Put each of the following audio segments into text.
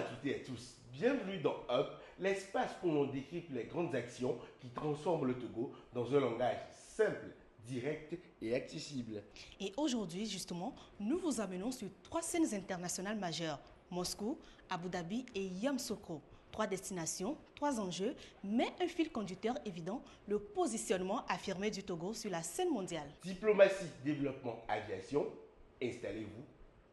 toutes et à tous, bienvenue dans Hub, l'espace où l'on décrypte les grandes actions qui transforment le Togo dans un langage simple, direct et accessible. Et aujourd'hui, justement, nous vous amenons sur 3 scènes internationales majeures, Moscou, Abu Dhabi et Yamoussoukro. 3 destinations, 3 enjeux, mais un fil conducteur évident, le positionnement affirmé du Togo sur la scène mondiale. Diplomatie, développement, aviation, installez-vous,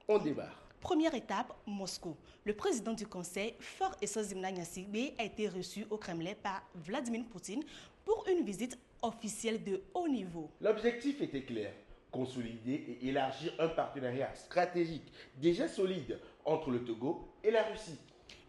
on démarre. Première étape, Moscou. Le président du Conseil, Faure Essozimna Gnassingbé, a été reçu au Kremlin par Vladimir Poutine pour une visite officielle de haut niveau. L'objectif était clair, consolider et élargir un partenariat stratégique déjà solide entre le Togo et la Russie.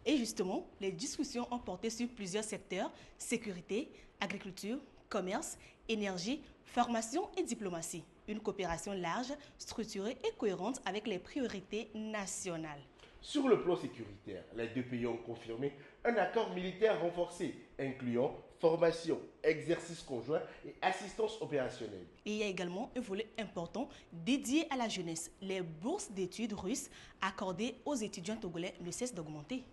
Et justement, les discussions ont porté sur plusieurs secteurs, sécurité, agriculture, commerce, énergie, formation et diplomatie. Une coopération large, structurée et cohérente avec les priorités nationales. Sur le plan sécuritaire, les deux pays ont confirmé un accord militaire renforcé, incluant formation, exercice conjoint et assistance opérationnelle. Et il y a également un volet important dédié à la jeunesse. Les bourses d'études russes accordées aux étudiants togolais ne cessent d'augmenter.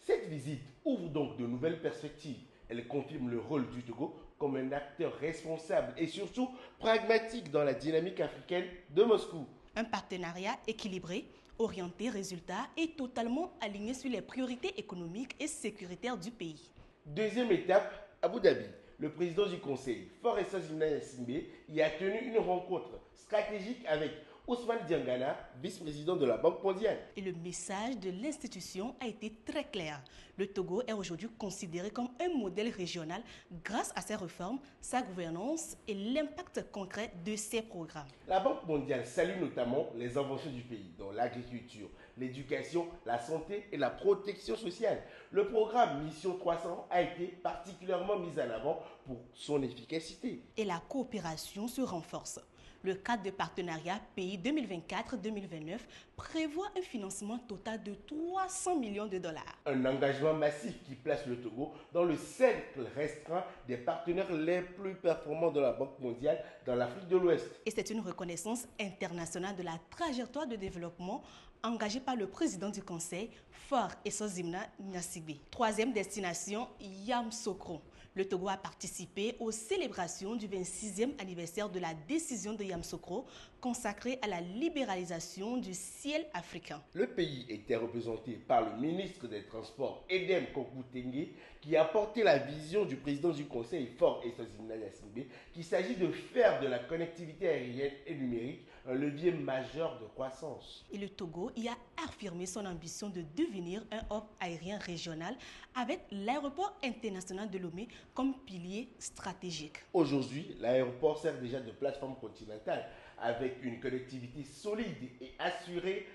Cette visite ouvre donc de nouvelles perspectives. Elle confirme le rôle du Togo comme un acteur responsable et surtout pragmatique dans la dynamique africaine de Moscou. Un partenariat équilibré, orienté résultat et totalement aligné sur les priorités économiques et sécuritaires du pays. Deuxième étape, Abu Dhabi. Le président du Conseil, Faure Essozimna Gnassingbé, y a tenu une rencontre stratégique avec Ousmane Diangana, vice-président de la Banque mondiale. Et le message de l'institution a été très clair. Le Togo est aujourd'hui considéré comme un modèle régional grâce à ses réformes, sa gouvernance et l'impact concret de ses programmes. La Banque mondiale salue notamment les inventions du pays dans l'agriculture, l'éducation, la santé et la protection sociale. Le programme Mission 300 a été particulièrement mis en avant pour son efficacité. Et la coopération se renforce. Le cadre de partenariat pays 2024-2029 prévoit un financement total de 300 millions de dollars. Un engagement massif qui place le Togo dans le cercle restreint des partenaires les plus performants de la Banque mondiale dans l'Afrique de l'Ouest. Et c'est une reconnaissance internationale de la trajectoire de développement engagée par le président du Conseil, Faure Essozimna Gnassingbé. Troisième destination, Yamoussoukro. Le Togo a participé aux célébrations du 26e anniversaire de la décision de Yamoussoukro consacrée à la libéralisation du ciel africain. Le pays était représenté par le ministre des Transports, Edem Kokou-Tengue, qui a porté la vision du président du Conseil, Faure Essozimna Gnassingbé, qu'il s'agit de faire de la connectivité aérienne et numérique un levier majeur de croissance. Et le Togo y a affirmé son ambition de devenir un hub aérien régional avec l'aéroport international de Lomé comme pilier stratégique. Aujourd'hui, l'aéroport sert déjà de plateforme continentale avec une connectivité solide et assurée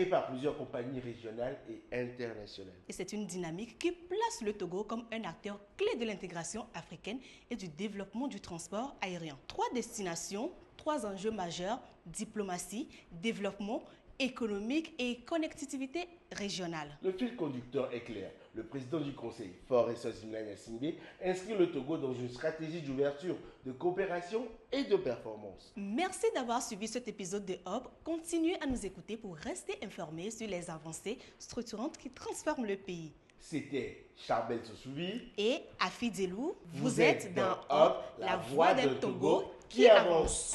par plusieurs compagnies régionales et internationales. Et c'est une dynamique qui place le Togo comme un acteur clé de l'intégration africaine et du développement du transport aérien. 3 destinations, 3 enjeux majeurs, diplomatie, développement économique et connectivité régionale. Le fil conducteur est clair. Le président du Conseil, Faure Essozimna Gnassingbé, inscrit le Togo dans une stratégie d'ouverture, de coopération et de performance. Merci d'avoir suivi cet épisode de Hub. Continuez à nous écouter pour rester informés sur les avancées structurantes qui transforment le pays. C'était Charbel Sossouvi et Afi Delou. Vous êtes dans Hub, la voix d'un Togo qui avance.